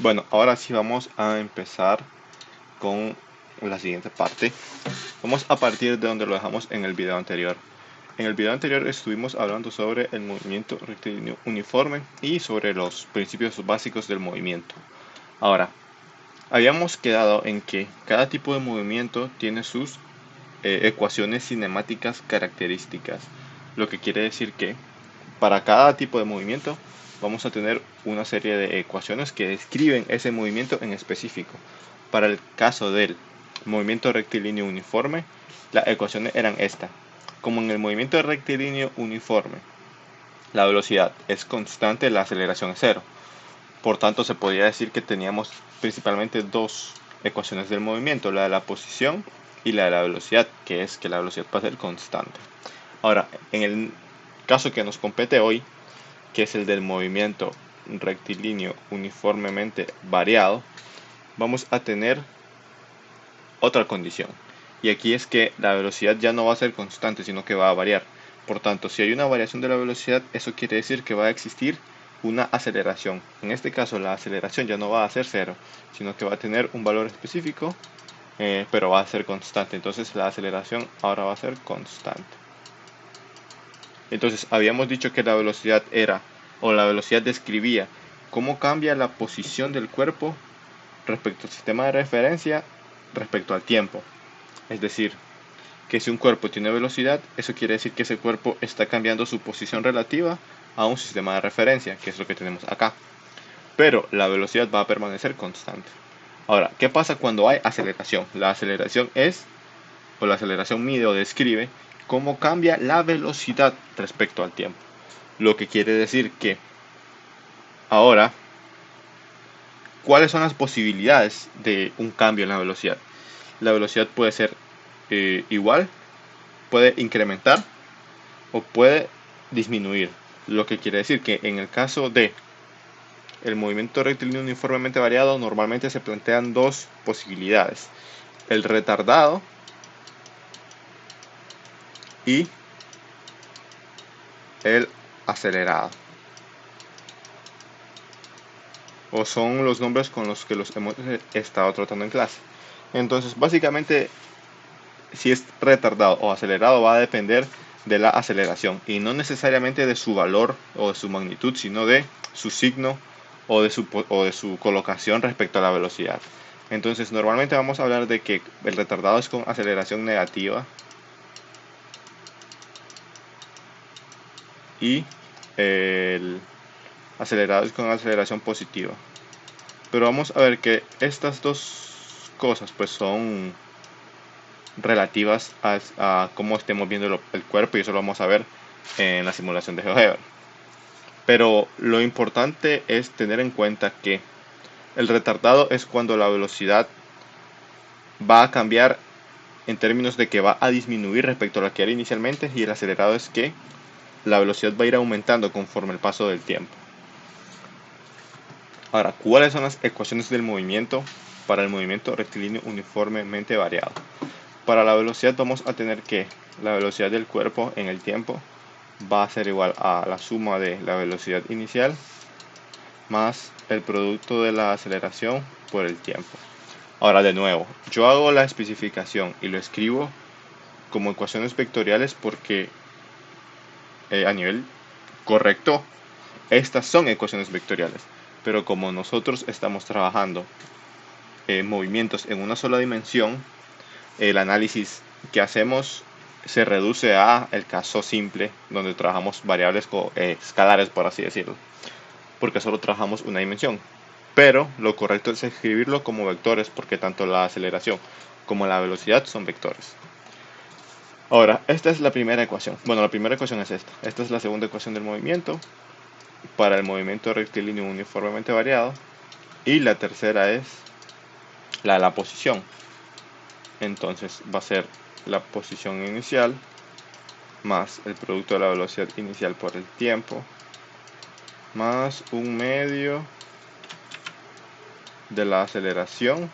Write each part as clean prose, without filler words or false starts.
Bueno, ahora sí vamos a empezar con la siguiente parte. Vamos a partir de donde lo dejamos en el video anterior. En el video anterior estuvimos hablando sobre el movimiento rectilíneo uniforme y sobre los principios básicos del movimiento. Ahora, habíamos quedado en que cada tipo de movimiento tiene sus ecuaciones cinemáticas características, lo que quiere decir que para cada tipo de movimiento vamos a tener una serie de ecuaciones que describen ese movimiento en específico. Para el caso del movimiento rectilíneo uniforme, las ecuaciones eran estas. Como en el movimiento rectilíneo uniforme, la velocidad es constante, la aceleración es cero. Por tanto, se podría decir que teníamos principalmente dos ecuaciones del movimiento, la de la posición y la de la velocidad, que es que la velocidad va a ser constante. Ahora, en el caso que nos compete hoy, que es el del movimiento rectilíneo uniformemente variado, vamos a tener otra condición. Y aquí es que la velocidad ya no va a ser constante, sino que va a variar. Por tanto, si hay una variación de la velocidad, eso quiere decir que va a existir una aceleración. En este caso, la aceleración ya no va a ser cero, sino que va a tener un valor específico, pero va a ser constante. Entonces, la aceleración ahora va a ser constante. Entonces, habíamos dicho que la velocidad era, o la velocidad describía cómo cambia la posición del cuerpo respecto al sistema de referencia respecto al tiempo. Es decir, que si un cuerpo tiene velocidad, eso quiere decir que ese cuerpo está cambiando su posición relativa a un sistema de referencia, que es lo que tenemos acá. Pero la velocidad va a permanecer constante. Ahora, ¿qué pasa cuando hay aceleración? La aceleración es, o la aceleración mide o describe cómo cambia la velocidad respecto al tiempo. Lo que quiere decir que ahora, ¿cuáles son las posibilidades de un cambio en la velocidad? La velocidad puede ser igual, puede incrementar o puede disminuir. Lo que quiere decir que en el caso de el movimiento rectilíneo uniformemente variado, normalmente se plantean dos posibilidades: el retardado y el acelerado. O son los nombres con los que los hemos estado tratando en clase. Entonces, básicamente, si es retardado o acelerado va a depender de la aceleración y no necesariamente de su valor o de su magnitud, sino de su signo o de su colocación respecto a la velocidad. Entonces, normalmente vamos a hablar de que el retardado es con aceleración negativa y el acelerado es con aceleración positiva. Pero vamos a ver que estas dos cosas pues son relativas a cómo estemos viendo el cuerpo, y eso lo vamos a ver en la simulación de GeoGebra. Pero lo importante es tener en cuenta que el retardado es cuando la velocidad va a cambiar en términos de que va a disminuir respecto a la que era inicialmente, y el acelerado es que la velocidad va a ir aumentando conforme el paso del tiempo. Ahora, ¿cuáles son las ecuaciones del movimiento para el movimiento rectilíneo uniformemente variado? Para la velocidad vamos a tener que la velocidad del cuerpo en el tiempo va a ser igual a la suma de la velocidad inicial más el producto de la aceleración por el tiempo. Ahora, de nuevo, yo hago la especificación y lo escribo como ecuaciones vectoriales porque a nivel correcto estas son ecuaciones vectoriales, pero como nosotros estamos trabajando movimientos en una sola dimensión, el análisis que hacemos se reduce a el caso simple, donde trabajamos variables escalares, por así decirlo, porque solo trabajamos una dimensión. Pero lo correcto es escribirlo como vectores, porque tanto la aceleración como la velocidad son vectores. Ahora, esta es la primera ecuación. Bueno, la primera ecuación es esta. Esta es la segunda ecuación del movimiento para el movimiento rectilíneo uniformemente variado. Y la tercera es la de la posición. Entonces va a ser la posición inicial más el producto de la velocidad inicial por el tiempo más un medio de la aceleración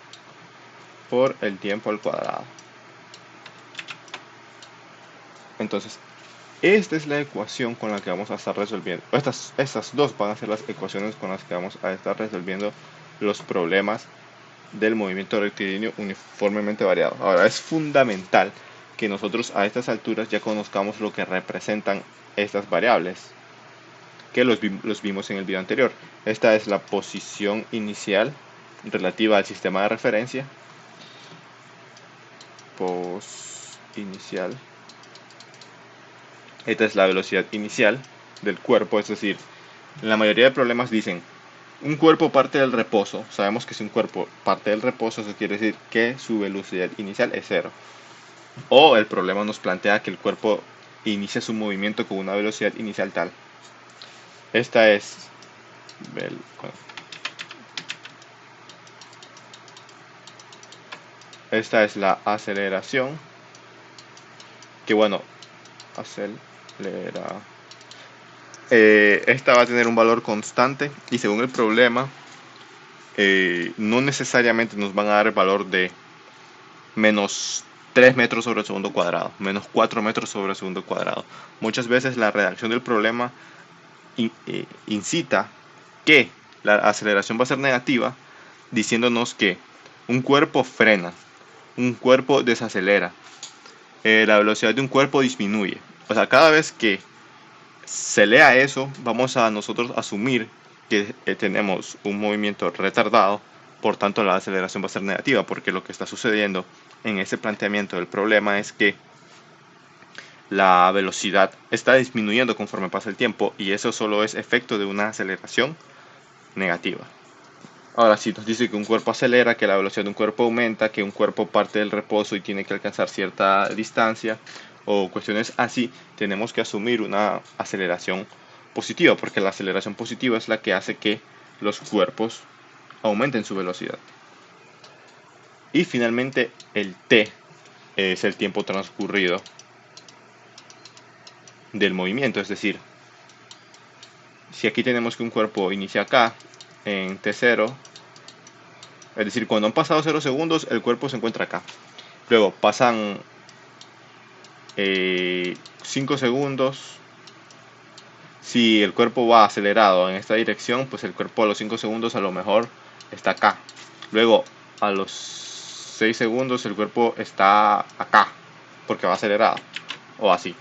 por el tiempo al cuadrado. Entonces, esta es la ecuación con la que vamos a estar resolviendo. Estas dos van a ser las ecuaciones con las que vamos a estar resolviendo los problemas del movimiento rectilíneo uniformemente variado. Ahora, es fundamental que nosotros a estas alturas ya conozcamos lo que representan estas variables, que los vimos en el video anterior. Esta es la posición inicial relativa al sistema de referencia. Inicial. Esta es la velocidad inicial del cuerpo, es decir, en la mayoría de problemas dicen un cuerpo parte del reposo. Sabemos que si un cuerpo parte del reposo, eso quiere decir que su velocidad inicial es cero. O el problema nos plantea que el cuerpo inicia su movimiento con una velocidad inicial tal. Esta es la aceleración, que bueno, acelera. Esta va a tener un valor constante y según el problema, no necesariamente nos van a dar el valor de menos 3 metros sobre el segundo cuadrado, menos 4 metros sobre el segundo cuadrado. Muchas veces la redacción del problema incita que la aceleración va a ser negativa, diciéndonos que un cuerpo frena, un cuerpo desacelera, la velocidad de un cuerpo disminuye. O sea, cada vez que se lea eso, vamos a nosotros asumir que tenemos un movimiento retardado, por tanto la aceleración va a ser negativa, porque lo que está sucediendo en ese planteamiento del problema es que la velocidad está disminuyendo conforme pasa el tiempo y eso solo es efecto de una aceleración negativa. Ahora, si nos dice que un cuerpo acelera, que la velocidad de un cuerpo aumenta, que un cuerpo parte del reposo y tiene que alcanzar cierta distancia o cuestiones así, tenemos que asumir una aceleración positiva, porque la aceleración positiva es la que hace que los cuerpos aumenten su velocidad. Y finalmente el t es el tiempo transcurrido del movimiento, es decir, si aquí tenemos que un cuerpo inicia acá en t0, es decir, cuando han pasado 0 segundos el cuerpo se encuentra acá. Luego pasan 5 segundos. Si el cuerpo va acelerado en esta dirección, pues el cuerpo a los 5 segundos a lo mejor está acá. Luego a los 6 segundos el cuerpo está acá, porque va acelerado, o así.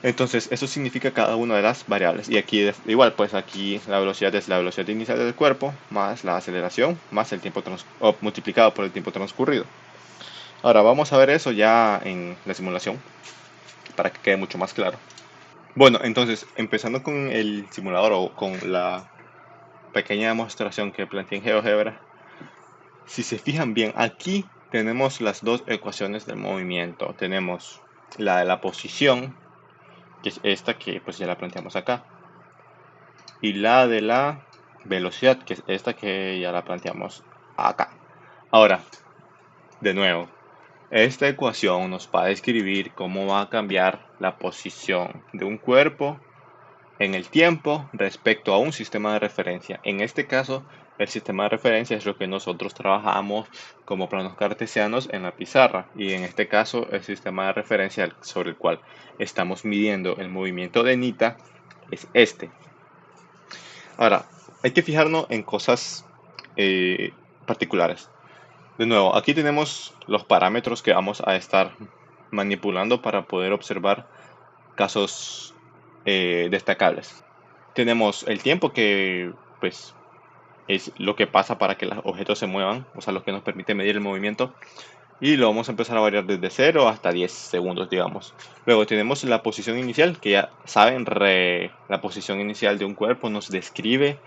Entonces eso significa cada una de las variables. Y aquí igual, pues aquí la velocidad es la velocidad inicial del cuerpo, más la aceleración, más el tiempo multiplicado por el tiempo transcurrido. Ahora vamos a ver eso ya en la simulación, para que quede mucho más claro. Bueno, entonces, empezando con el simulador o con la pequeña demostración que planteé en GeoGebra, si se fijan bien, aquí tenemos las dos ecuaciones del movimiento. Tenemos la de la posición, que es esta que pues ya la planteamos acá, y la de la velocidad, que es esta que ya la planteamos acá. Ahora, de nuevo, esta ecuación nos va a describir cómo va a cambiar la posición de un cuerpo en el tiempo respecto a un sistema de referencia. En este caso, el sistema de referencia es lo que nosotros trabajamos como planos cartesianos en la pizarra, y en este caso el sistema de referencia sobre el cual estamos midiendo el movimiento de Nita es este. Ahora, hay que fijarnos en cosas particulares. De nuevo, aquí tenemos los parámetros que vamos a estar manipulando para poder observar casos destacables. Tenemos el tiempo, que pues es lo que pasa para que los objetos se muevan, o sea, lo que nos permite medir el movimiento, y lo vamos a empezar a variar desde 0 hasta 10 segundos, digamos. Luego tenemos la posición inicial, que ya saben, la posición inicial de un cuerpo nos describe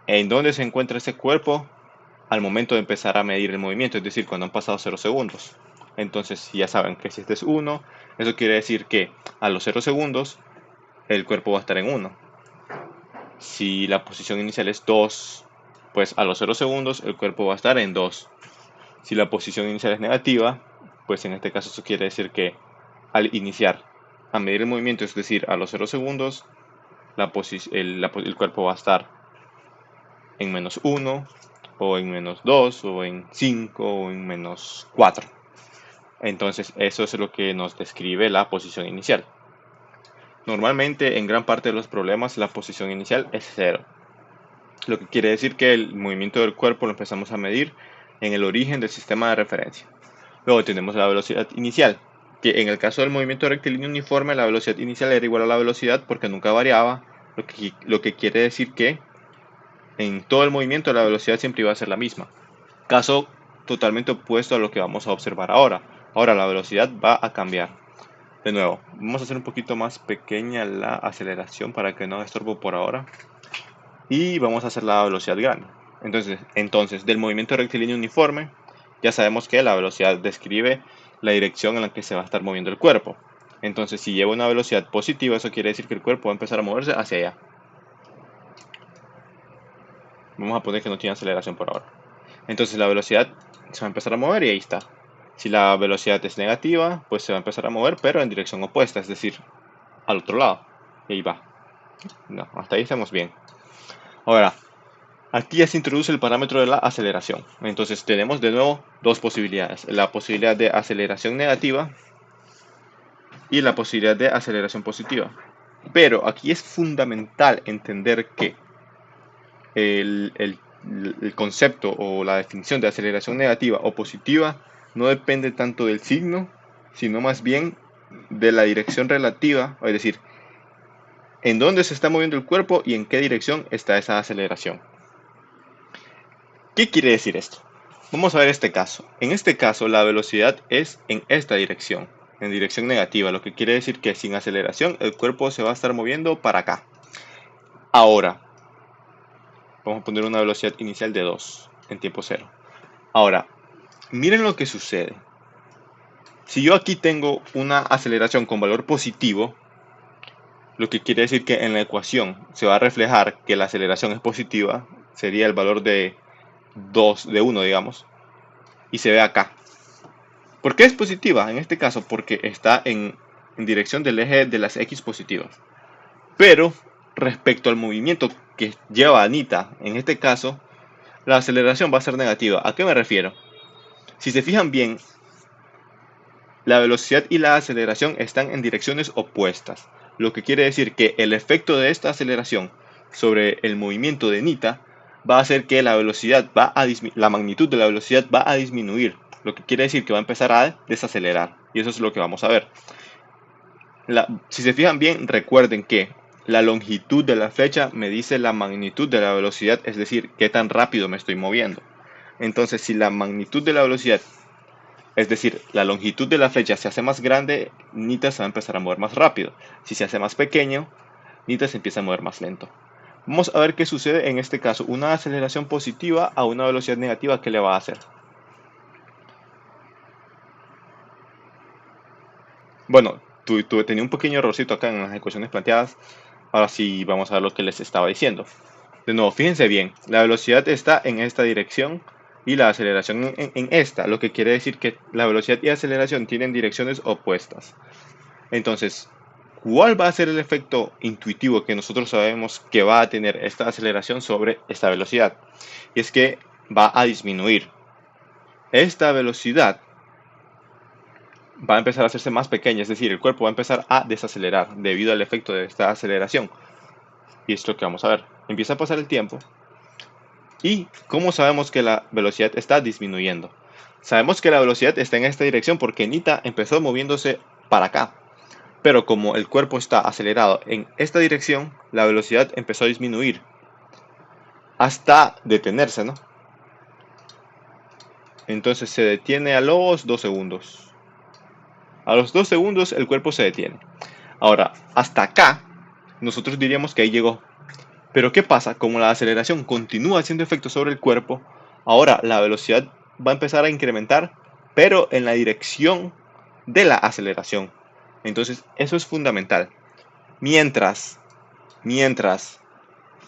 en dónde se encuentra ese cuerpo al momento de empezar a medir el movimiento, es decir, cuando han pasado 0 segundos. Entonces ya saben que si este es 1, eso quiere decir que a los 0 segundos el cuerpo va a estar en 1. Si la posición inicial es 2, pues a los 0 segundos el cuerpo va a estar en 2. Si la posición inicial es negativa, pues en este caso eso quiere decir que al iniciar a medir el movimiento, es decir, a los 0 segundos, el cuerpo va a estar en menos 1, o en menos 2, o en 5, o en menos 4. Entonces eso es lo que nos describe la posición inicial. Normalmente en gran parte de los problemas la posición inicial es 0. lo que quiere decir que el movimiento del cuerpo lo empezamos a medir en el origen del sistema de referencia. Luego tenemos la velocidad inicial, que en el caso del movimiento rectilíneo uniforme la velocidad inicial era igual a la velocidad porque nunca variaba, lo que quiere decir que en todo el movimiento la velocidad siempre iba a ser la misma. Caso totalmente opuesto a lo que vamos a observar ahora. Ahora la velocidad va a cambiar. De nuevo, vamos a hacer un poquito más pequeña la aceleración para que no estorbo por ahora. Y vamos a hacer la velocidad grande. Entonces, del movimiento rectilíneo uniforme, ya sabemos que la velocidad describe la dirección en la que se va a estar moviendo el cuerpo. Entonces, si lleva una velocidad positiva, eso quiere decir que el cuerpo va a empezar a moverse hacia allá. Vamos a poner que no tiene aceleración por ahora. Entonces, la velocidad se va a empezar a mover y ahí está. Si la velocidad es negativa, pues se va a empezar a mover, pero en dirección opuesta, es decir, al otro lado. Y ahí va. No, hasta ahí estamos bien. Ahora, aquí ya se introduce el parámetro de la aceleración. Entonces tenemos de nuevo dos posibilidades. La posibilidad de aceleración negativa y la posibilidad de aceleración positiva. Pero aquí es fundamental entender que el, el- el concepto o la definición de aceleración negativa o positiva no depende tanto del signo, sino más bien de la dirección relativa, es decir, en dónde se está moviendo el cuerpo y en qué dirección está esa aceleración. ¿Qué quiere decir esto? Vamos a ver este caso. En este caso, la velocidad es en esta dirección, en dirección negativa, lo que quiere decir que sin aceleración el cuerpo se va a estar moviendo para acá. Ahora, vamos a poner una velocidad inicial de 2 en tiempo cero. Ahora, miren lo que sucede. Si yo aquí tengo una aceleración con valor positivo, lo que quiere decir que en la ecuación se va a reflejar que la aceleración es positiva, sería el valor de 2, de 1, digamos, y se ve acá. ¿Por qué es positiva? En este caso, porque está en dirección del eje de las X positivas. Pero respecto al movimiento que lleva Anita, en este caso, la aceleración va a ser negativa. ¿A qué me refiero? Si se fijan bien, la velocidad y la aceleración están en direcciones opuestas, lo que quiere decir que el efecto de esta aceleración sobre el movimiento de Anita va a hacer que la velocidad la magnitud de la velocidad va a disminuir, lo que quiere decir que va a empezar a desacelerar, y eso es lo que vamos a ver. Si se fijan bien, recuerden que la longitud de la flecha me dice la magnitud de la velocidad, es decir, qué tan rápido me estoy moviendo. Entonces, si la magnitud de la velocidad, es decir, la longitud de la flecha se hace más grande, Nita se va a empezar a mover más rápido. Si se hace más pequeño, Nita se empieza a mover más lento. Vamos a ver qué sucede en este caso. Una aceleración positiva a una velocidad negativa, ¿qué le va a hacer? Bueno, tenía un pequeño errorcito acá en las ecuaciones planteadas. Ahora sí vamos a ver lo que les estaba diciendo. De nuevo, fíjense bien, la velocidad está en esta dirección y la aceleración en esta, lo que quiere decir que la velocidad y aceleración tienen direcciones opuestas. Entonces, ¿cuál va a ser el efecto intuitivo que nosotros sabemos que va a tener esta aceleración sobre esta velocidad? Y es que va a disminuir. Esta velocidad va a empezar a hacerse más pequeña, es decir, el cuerpo va a empezar a desacelerar debido al efecto de esta aceleración. Y es lo que vamos a ver. Empieza a pasar el tiempo. ¿Y cómo sabemos que la velocidad está disminuyendo? Sabemos que la velocidad está en esta dirección porque Nita empezó moviéndose para acá. Pero como el cuerpo está acelerado en esta dirección, la velocidad empezó a disminuir hasta detenerse, ¿no? Entonces se detiene a los 2 segundos. A los 2 segundos el cuerpo se detiene. Ahora, hasta acá, nosotros diríamos que ahí llegó. Pero ¿qué pasa? Como la aceleración continúa haciendo efecto sobre el cuerpo, ahora la velocidad va a empezar a incrementar, pero en la dirección de la aceleración. Entonces, eso es fundamental. Mientras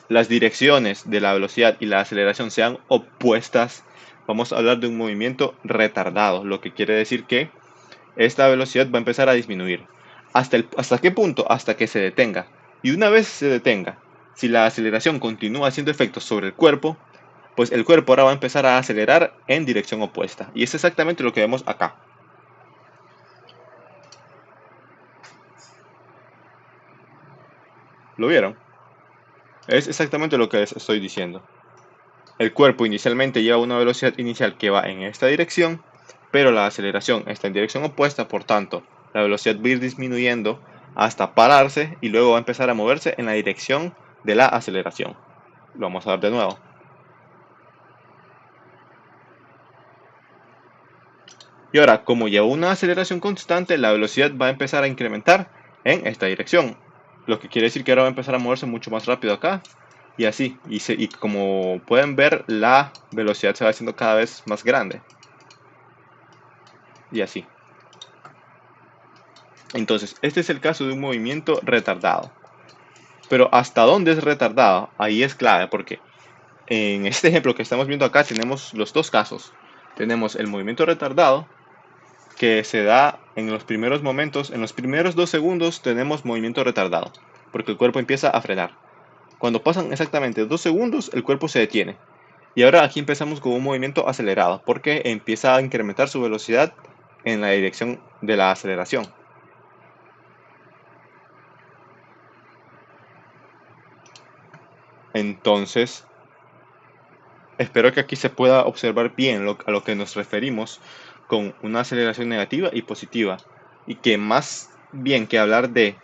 las direcciones de la velocidad y la aceleración sean opuestas, vamos a hablar de un movimiento retardado, lo que quiere decir que esta velocidad va a empezar a disminuir. ¿Hasta qué punto? Hasta que se detenga. Y una vez se detenga, si la aceleración continúa haciendo efectos sobre el cuerpo, pues el cuerpo ahora va a empezar a acelerar en dirección opuesta. Y es exactamente lo que vemos acá. ¿Lo vieron? Es exactamente lo que les estoy diciendo. El cuerpo inicialmente lleva una velocidad inicial que va en esta dirección, pero la aceleración está en dirección opuesta, por tanto, la velocidad va a ir disminuyendo hasta pararse y luego va a empezar a moverse en la dirección de la aceleración. Lo vamos a ver de nuevo. Y ahora, como lleva una aceleración constante, la velocidad va a empezar a incrementar en esta dirección. Lo que quiere decir que ahora va a empezar a moverse mucho más rápido acá. Y así. Y como pueden ver, la velocidad se va haciendo cada vez más grande. Y así. Entonces, este es el caso de un movimiento retardado. Pero ¿hasta dónde es retardado? Ahí es clave porque en este ejemplo que estamos viendo acá tenemos los dos casos. Tenemos el movimiento retardado que se da en los primeros momentos, en los primeros 2 segundos tenemos movimiento retardado, porque el cuerpo empieza a frenar. Cuando pasan exactamente 2 segundos, el cuerpo se detiene. Y ahora aquí empezamos con un movimiento acelerado, porque empieza a incrementar su velocidad en la dirección de la aceleración. Entonces, espero que aquí se pueda observar bien a lo que nos referimos con una aceleración negativa y positiva, y que más bien que hablar de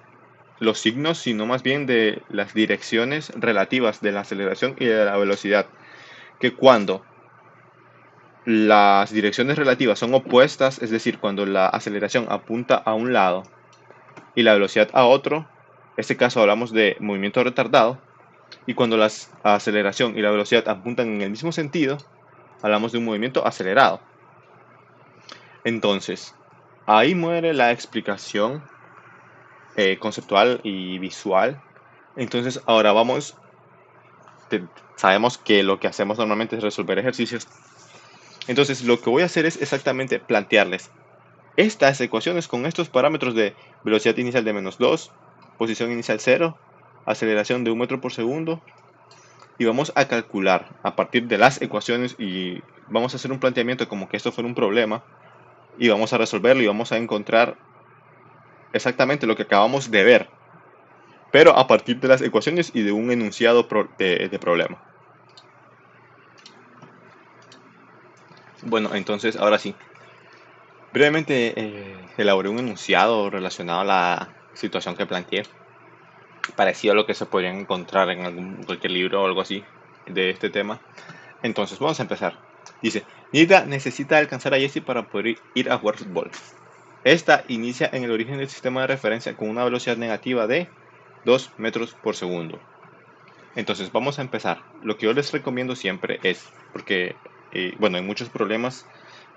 los signos, sino más bien de las direcciones relativas de la aceleración y de la velocidad, que cuando las direcciones relativas son opuestas, es decir, cuando la aceleración apunta a un lado y la velocidad a otro, en este caso hablamos de movimiento retardado, y cuando la aceleración y la velocidad apuntan en el mismo sentido, hablamos de un movimiento acelerado. Entonces, ahí muere la explicación conceptual y visual. Entonces, ahora vamos, sabemos que lo que hacemos normalmente es resolver ejercicios. Entonces, lo que voy a hacer es exactamente plantearles estas ecuaciones con estos parámetros de velocidad inicial de -2, posición inicial 0, aceleración de 1 metro por segundo, y vamos a calcular a partir de las ecuaciones y vamos a hacer un planteamiento como que esto fuera un problema y vamos a resolverlo y vamos a encontrar exactamente lo que acabamos de ver, pero a partir de las ecuaciones y de un enunciado de problema. Bueno, entonces ahora sí. Brevemente elaboré un enunciado relacionado a la situación que planteé, parecido a lo que se podría encontrar en cualquier libro o algo así de este tema. Entonces, vamos a empezar. Dice, Nida necesita alcanzar a Jessie para poder ir a jugar fútbol. Esta inicia en el origen del sistema de referencia con una velocidad negativa de 2 metros por segundo. Entonces, vamos a empezar. Lo que yo les recomiendo siempre es, porque, bueno, en muchos problemas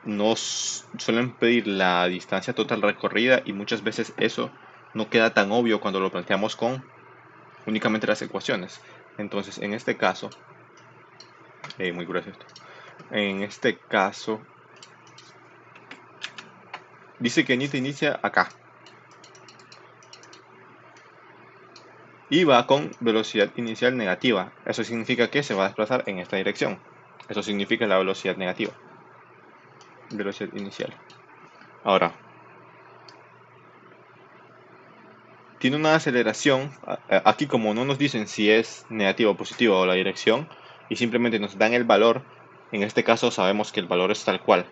nos suelen pedir la distancia total recorrida y muchas veces eso no queda tan obvio cuando lo planteamos con únicamente las ecuaciones. Entonces, en este caso, muy grueso esto. En este caso, dice que Anita inicia acá y va con velocidad inicial negativa. Eso significa que se va a desplazar en esta dirección. Eso significa la velocidad negativa. Velocidad inicial. Ahora, tiene una aceleración. Aquí como no nos dicen si es negativa o positiva o la dirección, y simplemente nos dan el valor, en este caso sabemos que el valor es tal cual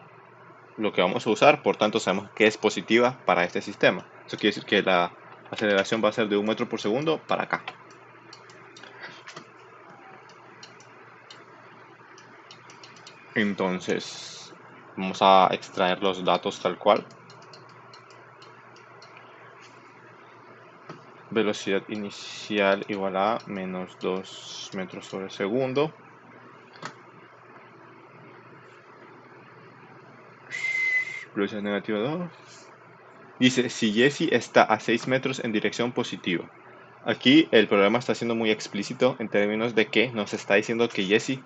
lo que vamos a usar, por tanto sabemos que es positiva para este sistema. Eso quiere decir que la aceleración va a ser de 1 metro por segundo para acá. Entonces, vamos a extraer los datos tal cual. Velocidad inicial igual a -2 metros sobre segundo. Velocidad negativa 2. Dice, si Jessie está a 6 metros en dirección positiva. Aquí el programa está siendo muy explícito en términos de que nos está diciendo que Jessie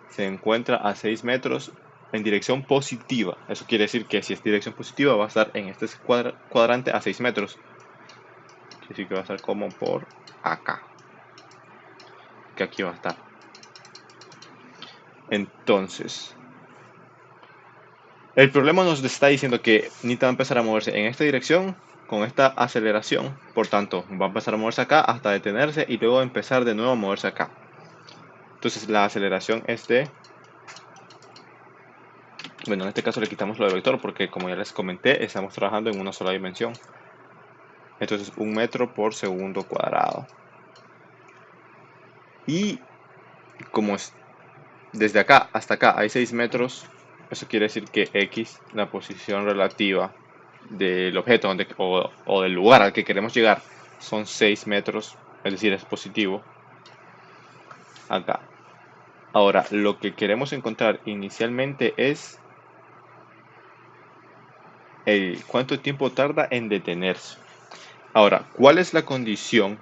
se encuentra a 6 metros en dirección positiva. Eso quiere decir que si es dirección positiva va a estar en este cuadrante a 6 metros. Quiere decir que va a estar como por acá. Que aquí va a estar. Entonces, el problema nos está diciendo que Nita va a empezar a moverse en esta dirección con esta aceleración. Por tanto, va a empezar a moverse acá hasta detenerse y luego empezar de nuevo a moverse acá. Entonces la aceleración es de... Bueno, en este caso le quitamos lo de vector porque, como ya les comenté, estamos trabajando en una sola dimensión. Entonces 1 metro por segundo cuadrado. Y como es desde acá hasta acá hay 6 metros, eso quiere decir que x, la posición relativa del objeto o del lugar al que queremos llegar, son 6 metros, es decir, es positivo acá. Ahora, lo que queremos encontrar inicialmente es cuánto tiempo tarda en detenerse. Ahora, ¿cuál es la condición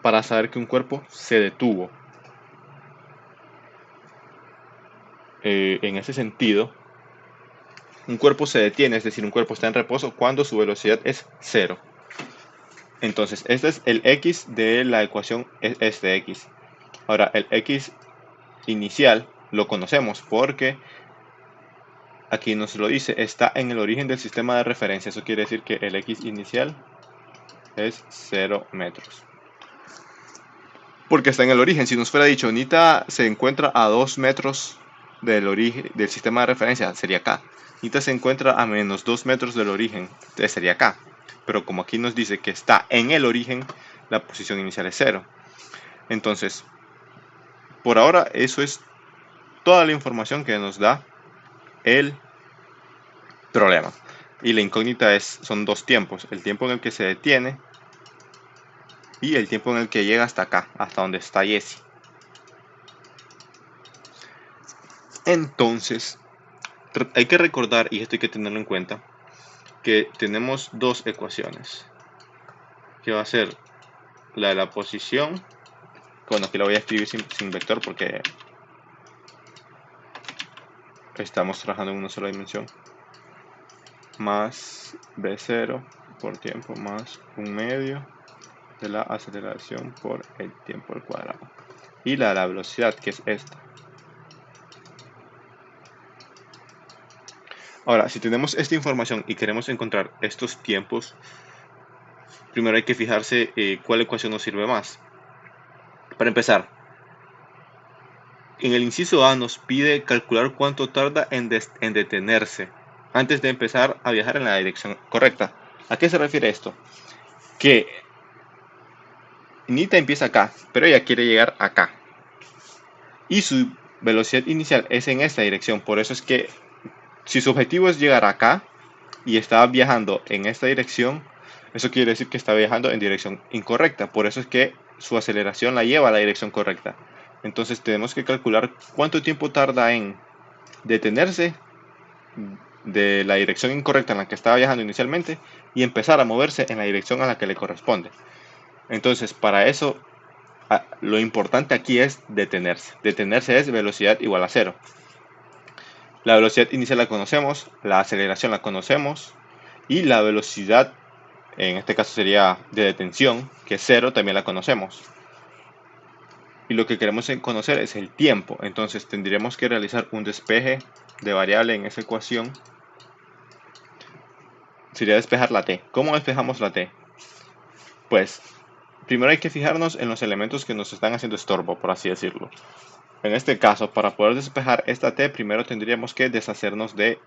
para saber que un cuerpo se detuvo? En ese sentido, un cuerpo se detiene, es decir, un cuerpo está en reposo cuando su velocidad es 0. Entonces, este es el x de la ecuación este x. Ahora, el x inicial lo conocemos porque aquí nos lo dice, está en el origen del sistema de referencia. Eso quiere decir que el x inicial es 0 metros. Porque está en el origen. Si nos fuera dicho, Nita se encuentra a 2 metros del origen del sistema de referencia, sería acá. Nita se encuentra a menos 2 metros del origen, sería acá. Pero como aquí nos dice que está en el origen, la posición inicial es 0. Entonces, por ahora eso es toda la información que nos da el problema. Y la incógnita son dos tiempos, el tiempo en el que se detiene y el tiempo en el que llega hasta acá, hasta donde está Jessie. Entonces, hay que recordar, y esto hay que tenerlo en cuenta, que tenemos dos ecuaciones, que va a ser la de la posición, bueno, aquí la voy a escribir sin vector porque estamos trabajando en una sola dimensión, más b0 por tiempo más 1/2 de la aceleración por el tiempo al cuadrado, y la de la velocidad, que es esta. Ahora, si tenemos esta información y queremos encontrar estos tiempos, primero hay que fijarse cuál ecuación nos sirve más. Para empezar, en el inciso A nos pide calcular cuánto tarda en detenerse antes de empezar a viajar en la dirección correcta. ¿A qué se refiere esto? Que Nita empieza acá, pero ella quiere llegar acá. Y su velocidad inicial es en esta dirección. Por eso es que si su objetivo es llegar acá y está viajando en esta dirección, eso quiere decir que está viajando en dirección incorrecta. Por eso es que su aceleración la lleva a la dirección correcta. Entonces tenemos que calcular cuánto tiempo tarda en detenerse de la dirección incorrecta en la que estaba viajando inicialmente y empezar a moverse en la dirección a la que le corresponde. Entonces, para eso, lo importante aquí es detenerse. Detenerse es velocidad igual a 0. La velocidad inicial la conocemos, la aceleración la conocemos y la velocidad, en este caso sería de detención, que es 0, también la conocemos. Y lo que queremos conocer es el tiempo. Entonces tendríamos que realizar un despeje de variable en esa ecuación. Sería despejar la t. ¿Cómo despejamos la t? Pues primero hay que fijarnos en los elementos que nos están haciendo estorbo, por así decirlo. En este caso, para poder despejar esta t, primero tendríamos que deshacernos de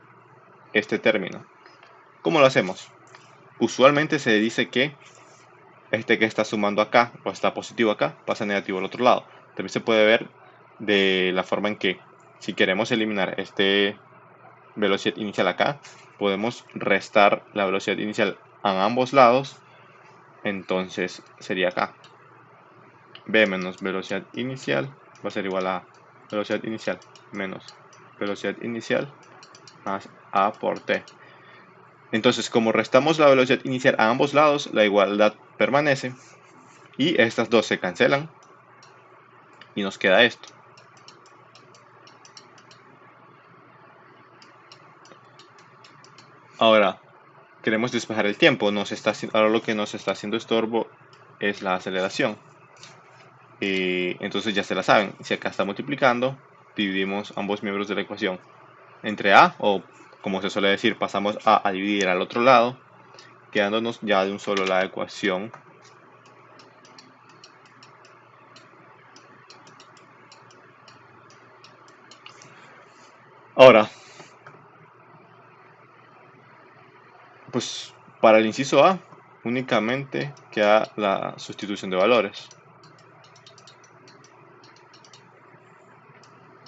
este término. ¿Cómo lo hacemos? Usualmente se dice que este que está sumando acá o está positivo acá pasa negativo al otro lado. También se puede ver de la forma en que si queremos eliminar este velocidad inicial acá, podemos restar la velocidad inicial a ambos lados. Entonces sería acá b menos velocidad inicial va a ser igual a velocidad inicial menos velocidad inicial más a por t. Entonces, como restamos la velocidad inicial a ambos lados, la igualdad permanece y estas dos se cancelan y nos queda esto. Ahora queremos despejar el tiempo. Ahora lo que nos está haciendo estorbo es la aceleración. Entonces ya se la saben. Si acá está multiplicando, dividimos ambos miembros de la ecuación entre a, o como se suele decir, pasamos a dividir al otro lado, quedándonos ya de un solo la ecuación. Ahora, pues para el inciso A únicamente queda la sustitución de valores.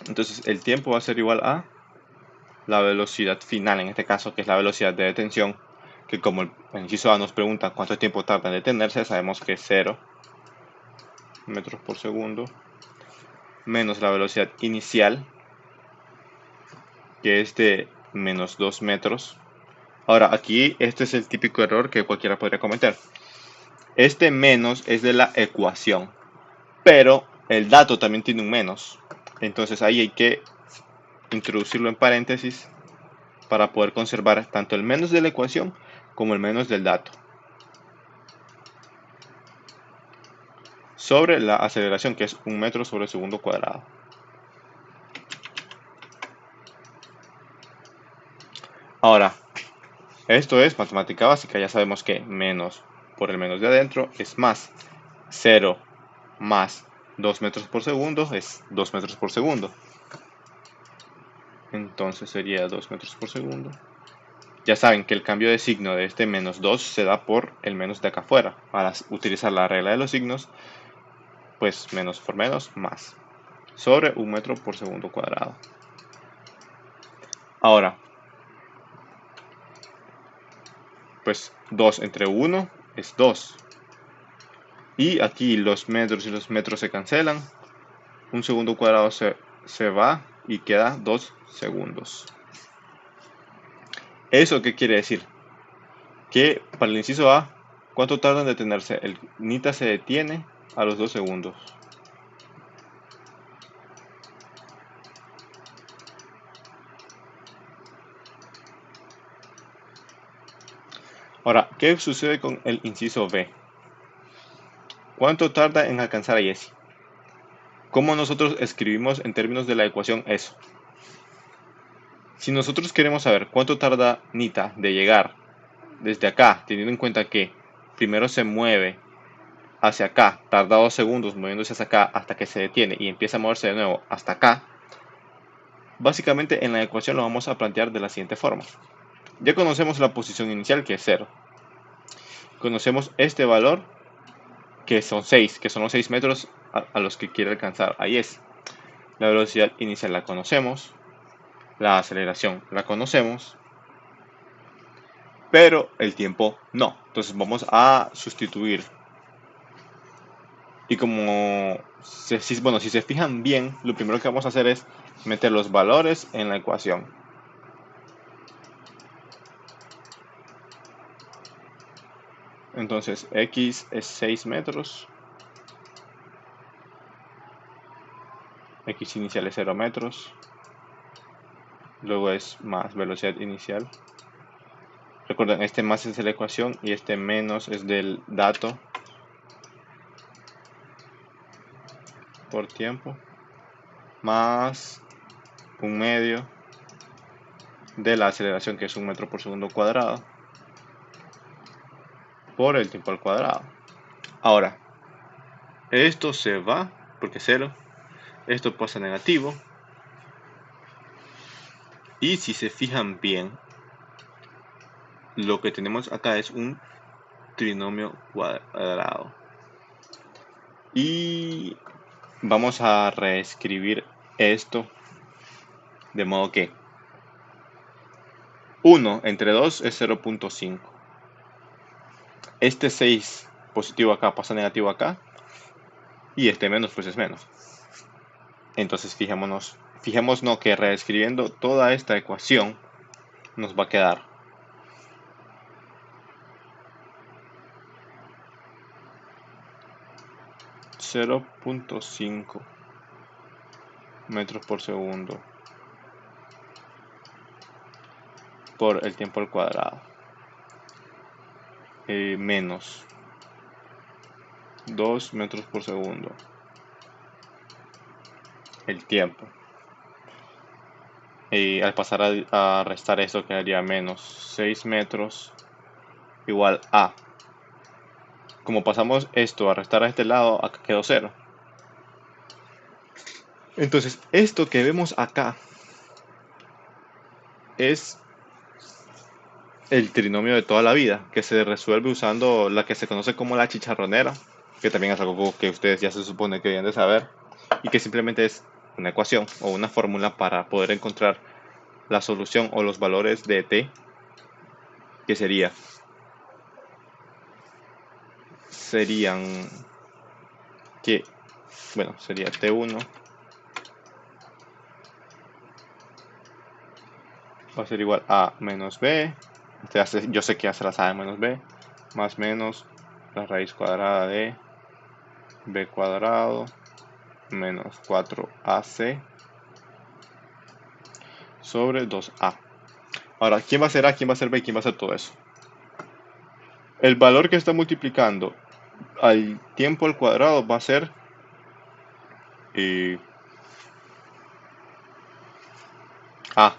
Entonces el tiempo va a ser igual a la velocidad final, en este caso, que es la velocidad de detención, que como el inciso A nos pregunta cuánto tiempo tarda en detenerse, sabemos que es 0 metros por segundo, menos la velocidad inicial, que es de menos 2 metros. Ahora, aquí este es el típico error que cualquiera podría cometer. Este menos es de la ecuación, pero el dato también tiene un menos. Entonces ahí hay que introducirlo en paréntesis para poder conservar tanto el menos de la ecuación como el menos del dato. Sobre la aceleración, que es 1 metro sobre segundo cuadrado. Ahora, esto es matemática básica, ya sabemos que menos por el menos de adentro es más. 0 más 2 metros por segundo es 2 metros por segundo. Entonces sería 2 metros por segundo. Ya saben que el cambio de signo de este menos 2 se da por el menos de acá afuera. Para utilizar la regla de los signos, pues menos por menos, más. Sobre 1 metro por segundo cuadrado. Ahora, pues 2 entre 1 es 2. Y aquí los metros y los metros se cancelan. Un segundo cuadrado se va y queda 2 segundos. ¿Eso qué quiere decir? Que para el inciso A, ¿cuánto tarda en detenerse? El nita se detiene a los 2 segundos. Ahora, ¿qué sucede con el inciso B? ¿Cuánto tarda en alcanzar a Jessie? ¿Cómo nosotros escribimos en términos de la ecuación eso? Si nosotros queremos saber cuánto tarda Nita de llegar desde acá, teniendo en cuenta que primero se mueve hacia acá, tarda 2 segundos moviéndose hacia acá hasta que se detiene y empieza a moverse de nuevo hasta acá, básicamente en la ecuación lo vamos a plantear de la siguiente forma. Ya conocemos la posición inicial, que es 0. Conocemos este valor, que son 6, que son los 6 metros a los que quiere alcanzar. Ahí es. La velocidad inicial la conocemos. La aceleración la conocemos. Pero el tiempo no. Entonces vamos a sustituir. Y como, si se fijan bien, lo primero que vamos a hacer es meter los valores en la ecuación. Entonces x es 6 metros, x inicial es 0 metros, luego es más velocidad inicial. Recuerden, este más es de la ecuación y este menos es del dato por tiempo, más un medio de la aceleración, que es 1 metro por segundo cuadrado, por el tiempo al cuadrado. Ahora, esto se va porque es 0, esto pasa a negativo, y si se fijan bien, lo que tenemos acá es un trinomio cuadrado. Y vamos a reescribir esto de modo que 1 entre 2 es 0.5. Este 6 positivo acá pasa negativo acá, y este menos pues es menos. Entonces fijémonos que reescribiendo toda esta ecuación nos va a quedar 0.5 metros por segundo por el tiempo al cuadrado, menos 2 metros por segundo el tiempo. Y al pasar a restar esto quedaría menos 6 metros igual a. Como pasamos esto a restar a este lado, acá quedó 0. Entonces, esto que vemos acá es el trinomio de toda la vida, que se resuelve usando la que se conoce como la chicharronera, que también es algo que ustedes ya se supone que deben de saber, y que simplemente es una ecuación o una fórmula para poder encontrar la solución o los valores de t, que serían que, bueno, sería t1 va a ser igual a menos b, yo sé que ya se la sabe, menos b, más menos la raíz cuadrada de b cuadrado menos 4ac sobre 2a. Ahora, ¿quién va a ser a, quién va a ser b y quién va a ser todo eso? El valor que está multiplicando al tiempo al cuadrado va a ser a.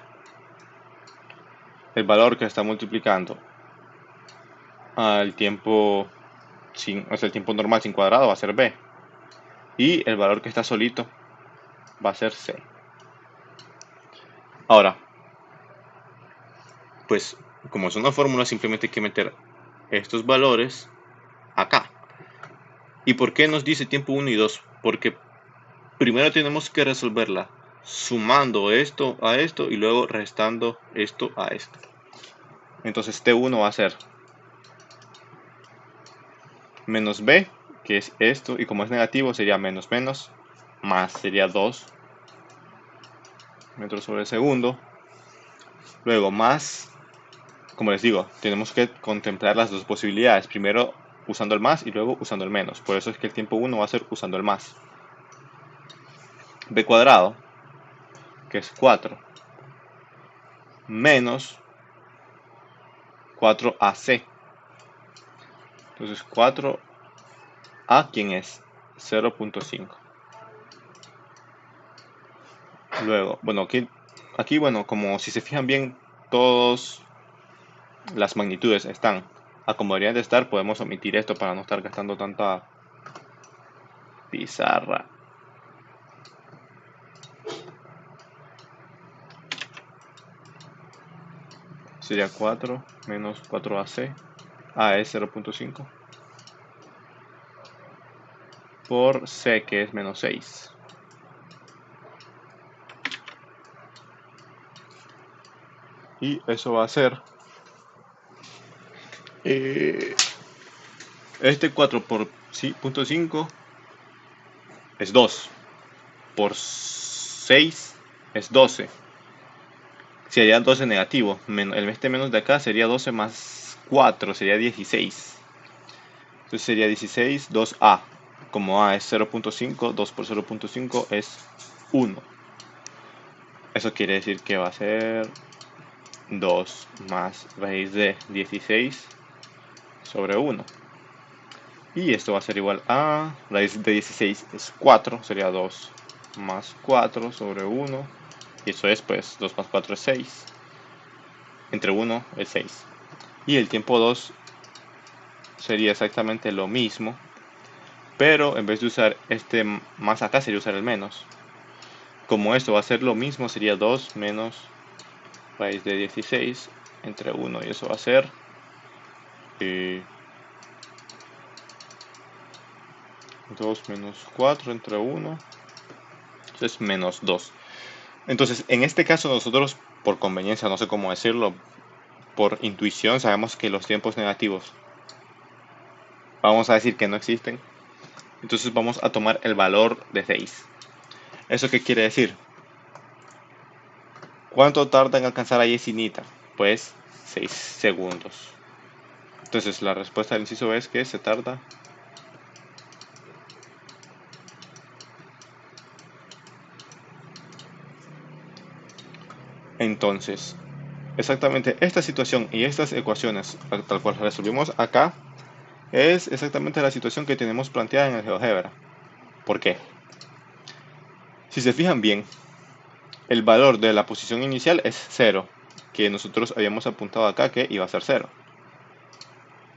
El valor que está multiplicando al tiempo el tiempo normal sin cuadrado va a ser b. Y el valor que está solito va a ser c. Ahora, pues como es una fórmula, simplemente hay que meter estos valores acá. ¿Y por qué nos dice tiempo 1 y 2? Porque primero tenemos que resolverla sumando esto a esto y luego restando esto a esto. Entonces t1 va a ser menos b, que es esto, y como es negativo sería menos menos, más sería 2 metros sobre segundo. Luego más, como les digo, tenemos que contemplar las dos posibilidades, primero usando el más y luego usando el menos. Por eso es que el tiempo 1 va a ser usando el más. B cuadrado, que es 4, menos 4ac. Entonces 4a, ¿quién es? 0.5. Luego, bueno, aquí, bueno, como si se fijan bien, todas las magnitudes están a como deberían de estar. Podemos omitir esto para no estar gastando tanta pizarra. Sería 4 menos 4ac. A es 0.5 por c, que es menos 6. Y eso va a ser este 4 por 0.5 es 2, por 6 es 12. Sería 12 negativo, este menos de acá sería 12 más 4, sería 16. Entonces sería 16, 2a. Como a es 0.5, 2 por 0.5 es 1. Eso quiere decir que va a ser 2 más raíz de 16 sobre 1. Y esto va a ser igual a raíz de 16 es 4, sería 2 más 4 sobre 1. Y eso es, pues, 2 más 4 es 6. Entre 1 es 6. Y el tiempo 2 sería exactamente lo mismo, pero en vez de usar este más acá sería usar el menos. Como esto va a ser lo mismo, sería 2 menos raíz de 16 entre 1, y eso va a ser 2 menos 4 entre 1, es menos 2. Entonces, en este caso nosotros, por conveniencia, no sé cómo decirlo, por intuición sabemos que los tiempos negativos vamos a decir que no existen. Entonces vamos a tomar el valor de 6. ¿Eso qué quiere decir? ¿Cuánto tarda en alcanzar a Yesinita? Pues 6 segundos. Entonces la respuesta del inciso es que se tarda entonces exactamente esta situación y estas ecuaciones tal cual resolvimos acá es exactamente la situación que tenemos planteada en el GeoGebra. ¿Por qué? Si se fijan bien, el valor de la posición inicial es 0, que nosotros habíamos apuntado acá que iba a ser 0.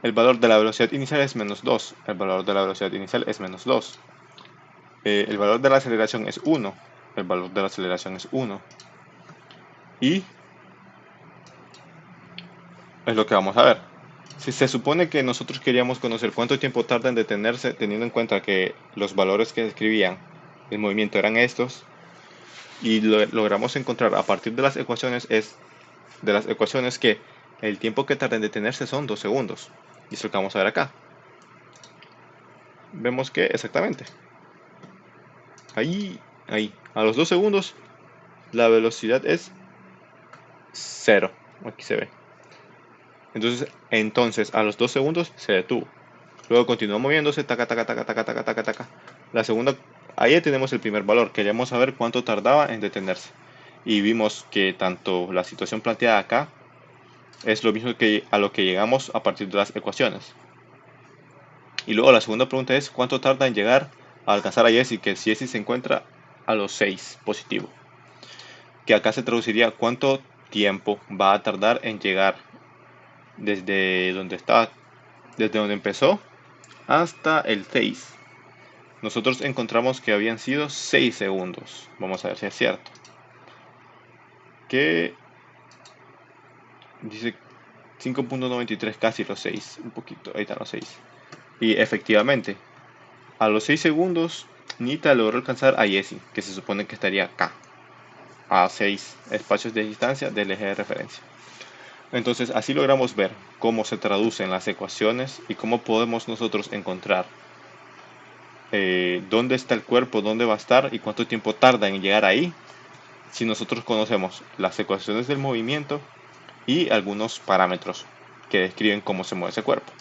El valor de la velocidad inicial es menos 2. El valor de la velocidad inicial es menos 2. El valor de la aceleración es 1. El valor de la aceleración es 1. Y es lo que vamos a ver. Si se supone que nosotros queríamos conocer cuánto tiempo tarda en detenerse, teniendo en cuenta que los valores que describían el movimiento eran estos, y logramos encontrar a partir de las ecuaciones que el tiempo que tarda en detenerse son 2 segundos. Y es lo que vamos a ver acá. Vemos que exactamente. Ahí, a los 2 segundos, la velocidad es 0. Aquí se ve. Entonces a los 2 segundos se detuvo. Luego continuó moviéndose, taca, taca, taca, taca, taca, taca, taca. La segunda, ahí tenemos el primer valor. Queríamos saber cuánto tardaba en detenerse. Y vimos que tanto la situación planteada acá es lo mismo que a lo que llegamos a partir de las ecuaciones. Y luego la segunda pregunta es cuánto tarda en llegar a alcanzar a Jessie, que Jessie se encuentra a los 6 positivo. Que acá se traduciría cuánto tiempo va a tardar en llegar desde donde empezó hasta el 6. Nosotros encontramos que habían sido 6 segundos. Vamos a ver si es cierto. Que dice 5.93, casi los 6. Un poquito, ahí están los 6. Y efectivamente, a los 6 segundos, Nita logró alcanzar a Jessie, que se supone que estaría acá, a 6 espacios de distancia del eje de referencia. Entonces, así logramos ver cómo se traducen las ecuaciones y cómo podemos nosotros encontrar dónde está el cuerpo, dónde va a estar y cuánto tiempo tarda en llegar ahí, si nosotros conocemos las ecuaciones del movimiento y algunos parámetros que describen cómo se mueve ese cuerpo.